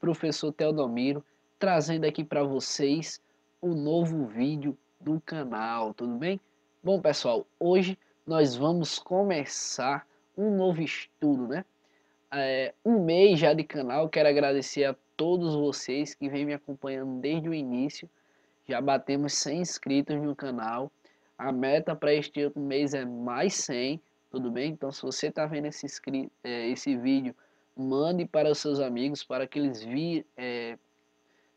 professor Teodomiro, trazendo aqui para vocês um novo vídeo do canal, tudo bem? Bom, pessoal, hoje nós vamos começar um novo estudo, né? Um mês já de canal. Quero agradecer a todos vocês que vêm me acompanhando desde o início. Já batemos 100 inscritos no canal. A meta para este mês é mais 100, tudo bem? Então, se você está vendo esse vídeo, mande para os seus amigos para que eles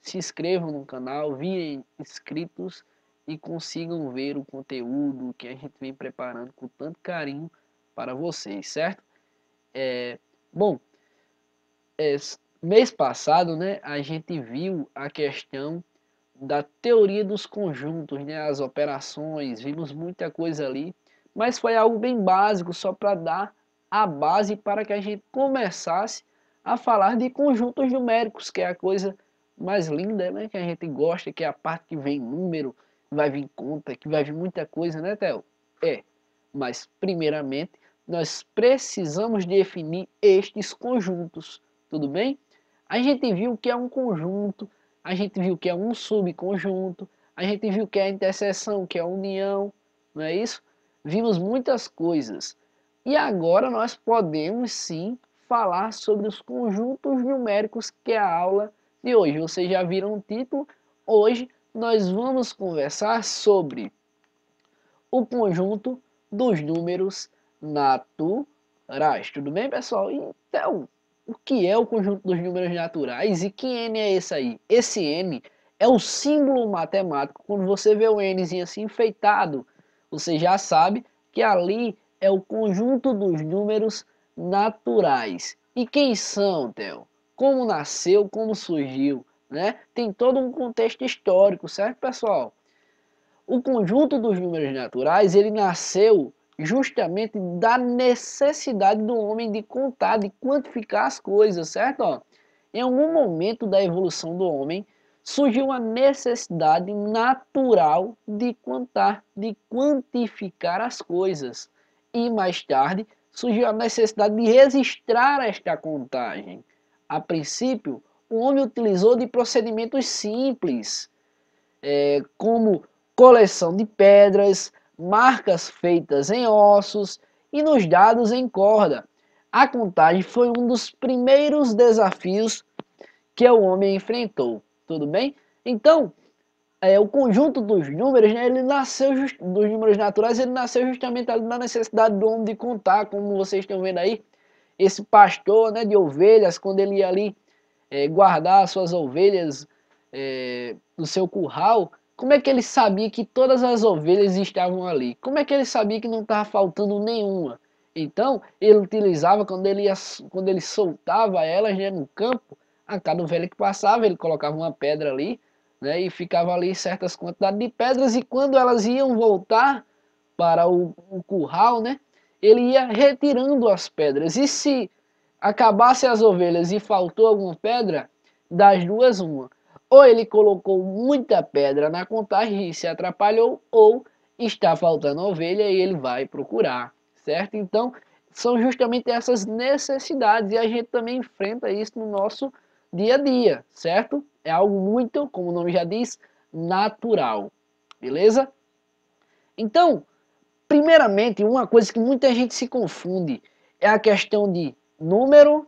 se inscrevam no canal, virem inscritos e consigam ver o conteúdo que a gente vem preparando com tanto carinho para vocês, certo? Bom, mês passado, né, a gente viu a questão da teoria dos conjuntos, né, as operações, vimos muita coisa ali, mas foi algo bem básico, só para dar a base para que a gente começasse a falar de conjuntos numéricos, que é a coisa mais linda, né, que a gente gosta, que é a parte que vem número, vai vir conta, que vai vir muita coisa, né, Theo? Mas primeiramente nós precisamos definir estes conjuntos, tudo bem? A gente viu que é um conjunto, a gente viu que é um subconjunto, a gente viu que é a interseção, que é a união, não é isso? Vimos muitas coisas. E agora nós podemos sim falar sobre os conjuntos numéricos, que é a aula de hoje. Vocês já viram o título? Hoje nós vamos conversar sobre o conjunto dos números naturais. Tudo bem, pessoal? Então, o que é o conjunto dos números naturais e que n é esse aí? Esse n é o símbolo matemático. Quando você vê o nzinho assim enfeitado, você já sabe que ali é o conjunto dos números naturais. E quem são, Theo? Como nasceu, como surgiu, né? Tem todo um contexto histórico, certo, pessoal? O conjunto dos números naturais, ele nasceu justamente da necessidade do homem de contar, de quantificar as coisas, certo? Em algum momento da evolução do homem, surgiu a necessidade natural de contar, de quantificar as coisas. E mais tarde, surgiu a necessidade de registrar esta contagem. A princípio, o homem utilizou de procedimentos simples, como coleção de pedras, marcas feitas em ossos e nos dados em corda. A contagem foi um dos primeiros desafios que o homem enfrentou, tudo bem? Então, o conjunto dos números, né, ele nasceu dos números naturais, ele nasceu justamente da necessidade do homem de contar, como vocês estão vendo aí, esse pastor, né, de ovelhas, quando ele ia ali guardar suas ovelhas no seu curral. Como é que ele sabia que todas as ovelhas estavam ali? Como é que ele sabia que não estava faltando nenhuma? Então, ele utilizava, quando ele soltava elas, né, no campo, a cada ovelha que passava, ele colocava uma pedra ali, né, e ficava ali certas quantidades de pedras, e quando elas iam voltar para o curral, né, ele ia retirando as pedras. E se acabasse as ovelhas e faltou alguma pedra, das duas uma: ou ele colocou muita pedra na contagem e se atrapalhou, ou está faltando ovelha e ele vai procurar, certo? Então, são justamente essas necessidades, e a gente também enfrenta isso no nosso dia a dia, certo? É algo muito, como o nome já diz, natural, beleza? Então, primeiramente, uma coisa que muita gente se confunde é a questão de número,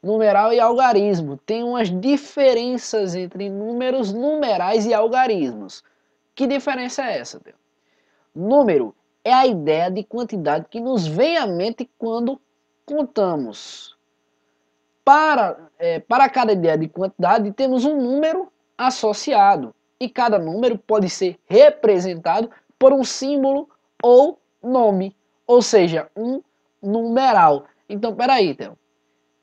numeral e algarismo. Tem umas diferenças entre números, numerais e algarismos. Que diferença é essa, Theo? Número é a ideia de quantidade que nos vem à mente quando contamos. Para cada ideia de quantidade, temos um número associado. E cada número pode ser representado por um símbolo ou nome. Ou seja, um numeral. Então, peraí, Theo.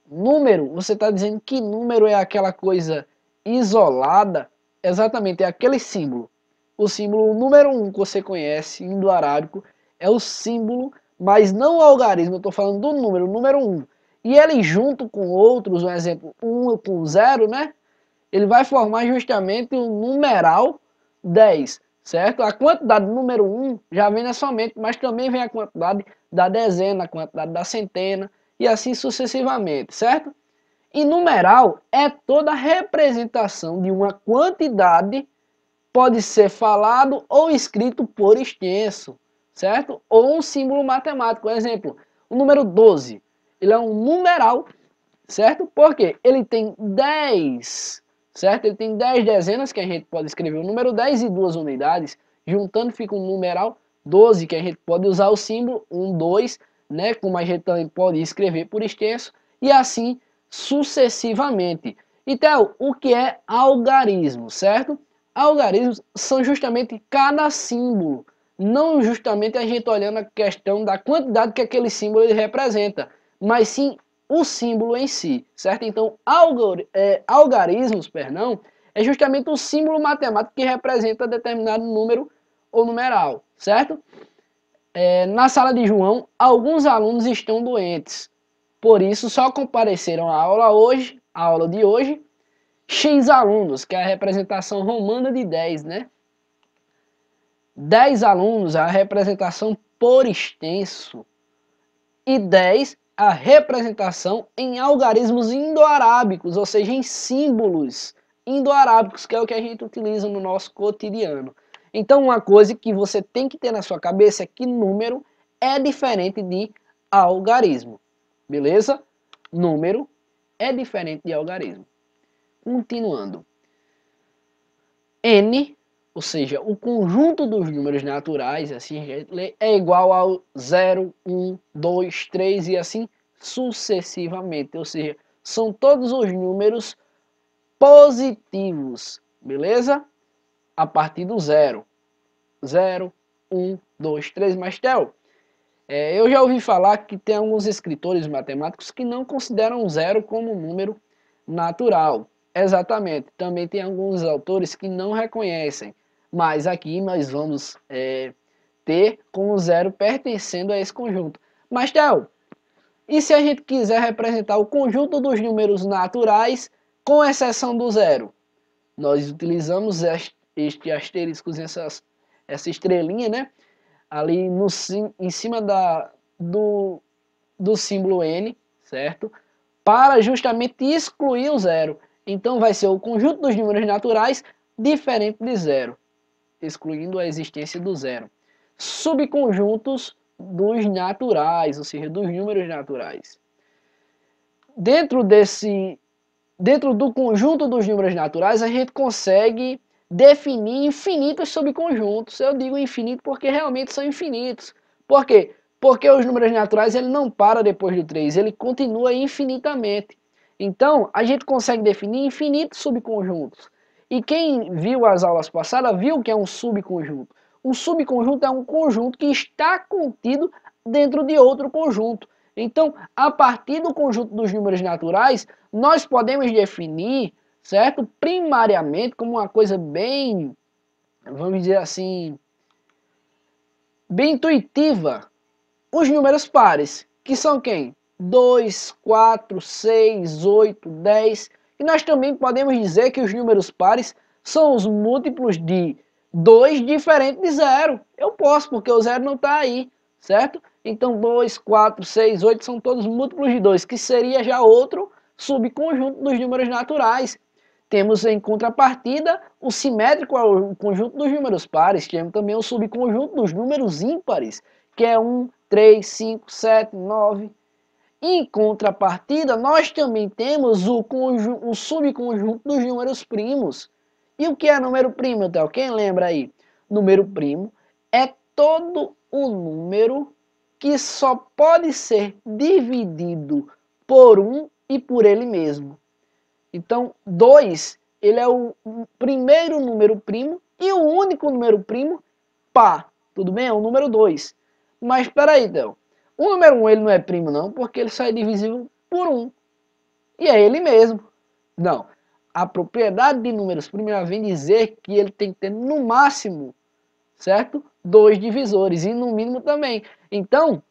Número, você está dizendo que número é aquela coisa isolada? Exatamente, é aquele símbolo. O símbolo número 1 que você conhece, indo-arábico, é o símbolo, mas não o algarismo, eu estou falando do número, número 1. E ele junto com outros, um exemplo, 1 com 0, né? Ele vai formar justamente o numeral 10, certo? A quantidade do número 1 já vem na sua mente, mas também vem a quantidade da dezena, a quantidade da centena, e assim sucessivamente, certo? E numeral é toda representação de uma quantidade, pode ser falado ou escrito por extenso, certo? Ou um símbolo matemático. Por exemplo, o número 12, ele é um numeral, certo? Porque ele tem 10, certo? Ele tem 10 dezenas, que a gente pode escrever o número 10 e 2 unidades, juntando fica um numeral 12, que a gente pode usar o símbolo 1, 2, né? Como a gente também pode escrever por extenso, e assim sucessivamente. Então, o que é algarismo, certo? Algarismos são justamente cada símbolo, não justamente a gente olhando a questão da quantidade que aquele símbolo ele representa, mas sim o símbolo em si, certo? Então, algarismos, perdão, é justamente o símbolo matemático que representa determinado número ou numeral, certo? Na sala de João, alguns alunos estão doentes, por isso só compareceram à aula hoje, à aula de hoje, X alunos, que é a representação romana de 10, né? 10 alunos, a representação por extenso, e 10 a representação em algarismos indo-arábicos, ou seja, em símbolos indo-arábicos, que é o que a gente utiliza no nosso cotidiano. Então, uma coisa que você tem que ter na sua cabeça é que número é diferente de algarismo, beleza? Número é diferente de algarismo. Continuando. N, ou seja, o conjunto dos números naturais, assim a gente lê, é igual ao 0, 1, 2, 3 e assim sucessivamente. Ou seja, são todos os números positivos, beleza? A partir do 0. 0, 1, 2, 3, mas Theo, eu já ouvi falar que tem alguns escritores matemáticos que não consideram 0 como um número natural. Exatamente, também tem alguns autores que não reconhecem, mas aqui nós vamos ter como 0 pertencendo a esse conjunto. Mas, Theo, e se a gente quiser representar o conjunto dos números naturais, com exceção do 0? Nós utilizamos este asterisco, essa estrelinha, né? Ali no, em cima do símbolo N, certo? Para justamente excluir o 0. Então vai ser o conjunto dos números naturais diferente de 0, excluindo a existência do 0. Subconjuntos dos naturais, ou seja, dos números naturais. Dentro do conjunto dos números naturais, a gente consegue definir infinitos subconjuntos. Eu digo infinito porque realmente são infinitos. Por quê? Porque os números naturais ele não para depois do 3, ele continua infinitamente. Então, a gente consegue definir infinitos subconjuntos. E quem viu as aulas passadas viu que é um subconjunto. Um subconjunto é um conjunto que está contido dentro de outro conjunto. Então, a partir do conjunto dos números naturais, nós podemos definir, certo? Primariamente, como uma coisa bem, vamos dizer assim, bem intuitiva, os números pares, que são quem? 2, 4, 6, 8, 10. E nós também podemos dizer que os números pares são os múltiplos de 2 diferente de 0. Eu posso, porque o 0 não está aí, certo? Então 2, 4, 6, 8 são todos múltiplos de 2, que seria já outro subconjunto dos números naturais. Temos em contrapartida o simétrico ao conjunto dos números pares. Temos também o subconjunto dos números ímpares, que é 1, 3, 5, 7, 9. Em contrapartida, nós também temos o subconjunto dos números primos. E o que é número primo, Theo? Quem lembra aí? Número primo é todo o número que só pode ser dividido por 1 e por ele mesmo. Então, 2, ele é o primeiro número primo e o único número primo par. Tudo bem? É o número 2. Mas espera aí, Theo. O número 1 ele não é primo não, porque ele só é divisível por 1. E é ele mesmo. Não. A propriedade de números primos vem dizer que ele tem que ter no máximo, certo? 2 divisores e no mínimo também. Então,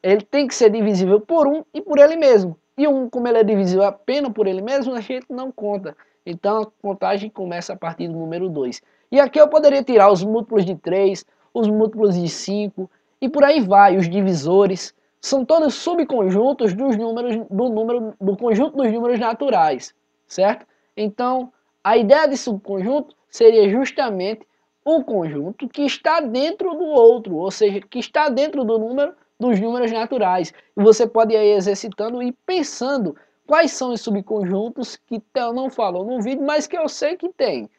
ele tem que ser divisível por 1 e por ele mesmo. E 1, como ele é divisível apenas por ele mesmo, a gente não conta. Então a contagem começa a partir do número 2. E aqui eu poderia tirar os múltiplos de 3, os múltiplos de 5 e por aí vai, os divisores, são todos subconjuntos do conjunto dos números naturais, certo? Então, a ideia de subconjunto seria justamente o conjunto que está dentro do outro, ou seja, que está dentro dos números naturais. E você pode ir aí exercitando e pensando quais são os subconjuntos que eu não falou no vídeo, mas que eu sei que tem.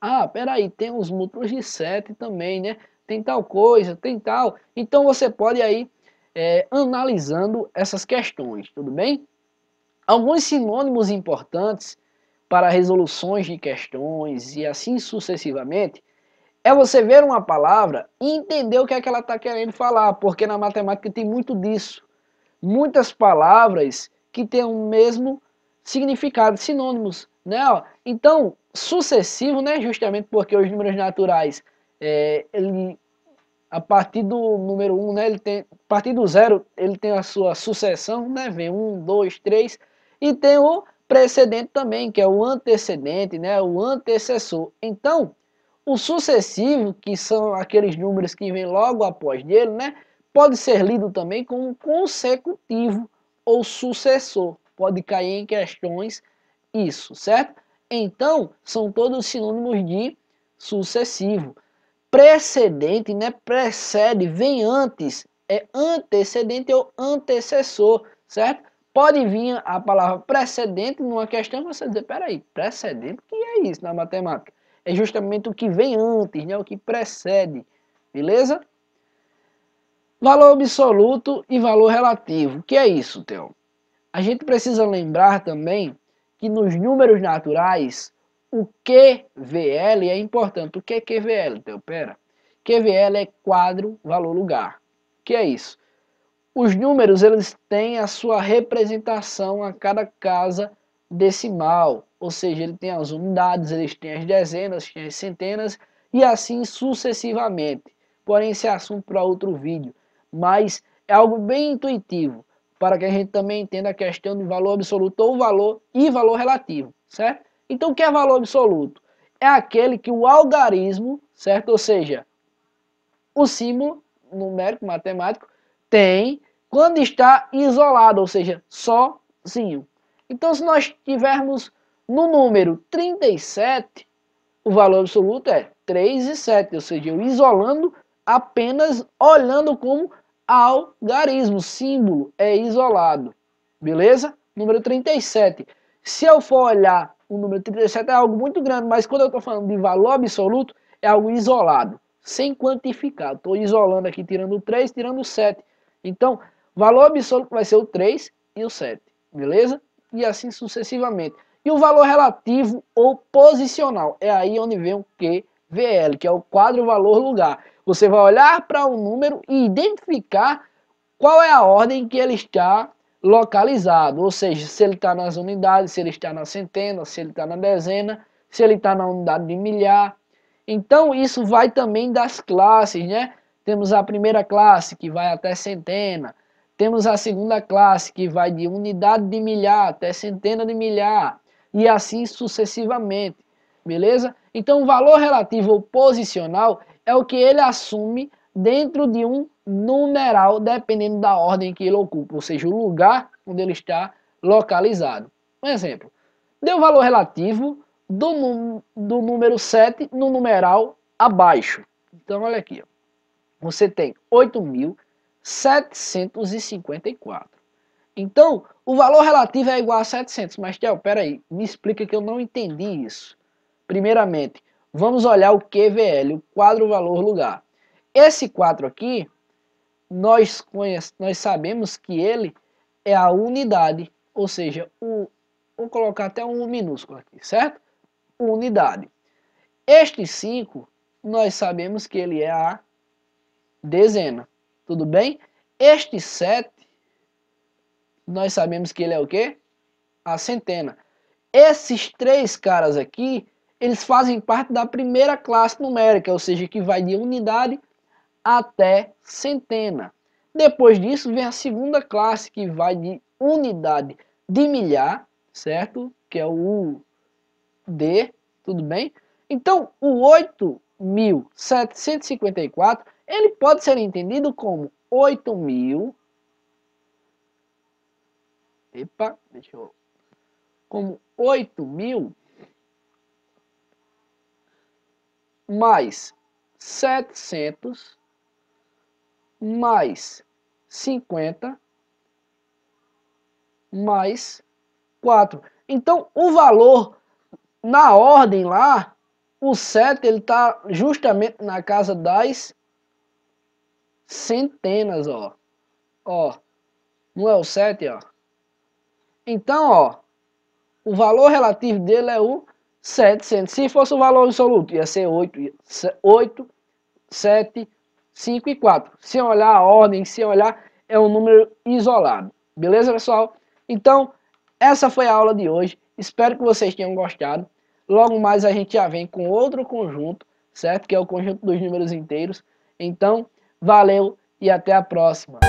Ah, peraí, tem os múltiplos de 7 também, né? Tem tal coisa, tem tal. Então você pode aí analisando essas questões, tudo bem? Alguns sinônimos importantes para resoluções de questões e assim sucessivamente é você ver uma palavra e entender o que é que ela está querendo falar, porque na matemática tem muito disso. Muitas palavras que têm o mesmo significado, sinônimos, né? Então, sucessivo, né? Justamente porque os números naturais, ele a partir do número 1, né, a partir do 0, ele tem a sua sucessão, né, vem 1, 2, 3, e tem o precedente também, que é o antecedente, né, o antecessor. Então, o sucessivo, que são aqueles números que vêm logo após dele, né, pode ser lido também como consecutivo ou sucessor. Pode cair em questões isso, certo? Então, são todos sinônimos de sucessivo. Precedente, né? Precede, vem antes, é antecedente ou antecessor, certo? Pode vir a palavra precedente numa questão e você dizer, peraí, precedente, o que é isso na matemática? É justamente o que vem antes, né? O que precede, beleza? Valor absoluto e valor relativo. O que é isso, Theo? A gente precisa lembrar também que nos números naturais, o QVL é importante. O que é QVL, Theo? Pera. QVL é quadro, valor, lugar. O que é isso? Os números eles têm a sua representação a cada casa decimal. Ou seja, ele tem as unidades, eles têm as dezenas, têm as centenas e assim sucessivamente. Porém, esse é assunto para outro vídeo. Mas é algo bem intuitivo para que a gente também entenda a questão de valor absoluto ou valor e valor relativo, certo? Então, o que é valor absoluto? É aquele que o algarismo, certo? Ou seja, o símbolo numérico, matemático, tem quando está isolado, ou seja, sozinho. Então, se nós tivermos no número 37, o valor absoluto é 3 e 7, ou seja, eu isolando apenas olhando como algarismo, símbolo é isolado, beleza? Número 37. Se eu for olhar o número 37 é algo muito grande, mas quando eu estou falando de valor absoluto, é algo isolado, sem quantificar. Estou isolando aqui, tirando o 3, tirando o 7. Então, valor absoluto vai ser o 3 e o 7, beleza? E assim sucessivamente. E o valor relativo ou posicional, é aí onde vem o QVL, que é o quadro valor lugar. Você vai olhar para um número e identificar qual é a ordem que ele está localizado, ou seja, se ele está nas unidades, se ele está na centena, se ele está na dezena, se ele está na unidade de milhar. Então isso vai também das classes, né? Temos a primeira classe que vai até centena, temos a segunda classe que vai de unidade de milhar até centena de milhar e assim sucessivamente, beleza? Então o valor relativo ou posicional é o que ele assume dentro de um numeral, dependendo da ordem que ele ocupa, ou seja, o lugar onde ele está localizado. Um exemplo, deu valor relativo do número 7 no numeral abaixo. Então, olha aqui, ó. Você tem 8.754. Então, o valor relativo é igual a 700. Mas, Theo, peraí, me explica que eu não entendi isso. Primeiramente, vamos olhar o QVL, o quadro valor lugar. Esse 4 aqui, nós sabemos que ele é a unidade, ou seja, vou colocar até um minúsculo aqui, certo? Unidade. Este 5, nós sabemos que ele é a dezena, tudo bem? Este 7, nós sabemos que ele é o quê? A centena. Esses três caras aqui, eles fazem parte da primeira classe numérica, ou seja, que vai de unidade até centena. Depois disso vem a segunda classe, que vai de unidade de milhar, certo? Que é o UD, tudo bem? Então, o 8.754, ele pode ser entendido como 8.000 Epa, deixa eu... Como 8.000 mais 700 mais 50 mais 4. Então, o valor na ordem lá, o 7 ele está justamente na casa das centenas, ó. Ó, não é o 7, ó. Então, ó, o valor relativo dele é o 700. Se fosse o valor absoluto, ia ser 8, 7, 5 e 4. Se olhar a ordem, se olhar, é um número isolado. Beleza, pessoal? Então, essa foi a aula de hoje. Espero que vocês tenham gostado. Logo mais a gente já vem com outro conjunto, certo? Que é o conjunto dos números inteiros. Então, valeu e até a próxima.